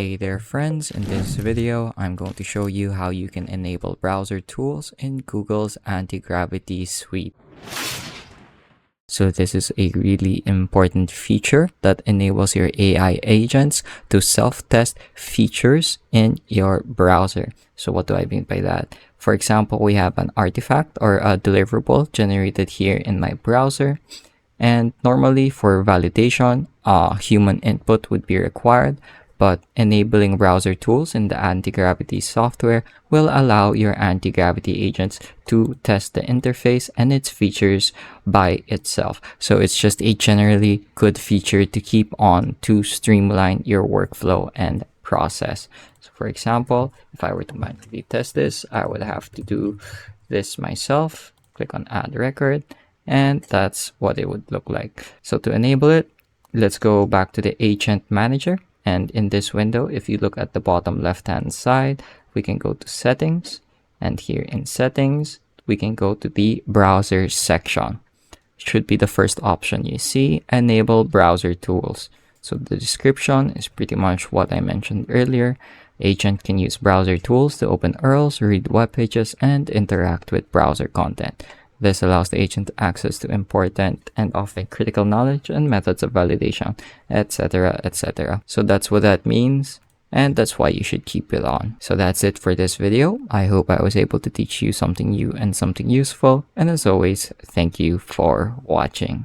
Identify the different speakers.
Speaker 1: Hey there friends, in this video I'm going to show you how you can enable browser tools in Google's Antigravity suite. So this is a really important feature that enables your AI agents to self-test features in your browser. So what do I mean by that? For example, we have an artifact or a deliverable generated here in my browser. And normally for validation, human input would be required. But enabling browser tools in the Antigravity software will allow your Antigravity agents to test the interface and its features by itself. So it's just a generally good feature to keep on to streamline your workflow and process. So for example, if I were to manually test this, I would have to do this myself. Click on Add Record, and that's what it would look like. So to enable it, let's go back to the Agent Manager. And in this window, if you look at the bottom left-hand side, we can go to Settings. And here in Settings, we can go to the Browser section. It should be the first option you see, Enable Browser Tools. So the description is pretty much what I mentioned earlier. Agent can use browser tools to open URLs, read web pages, and interact with browser content. This allows the agent access to important and often critical knowledge and methods of validation, etc., etc. So that's what that means, and that's why you should keep it on. So that's it for this video. I hope I was able to teach you something new and something useful. And as always, thank you for watching.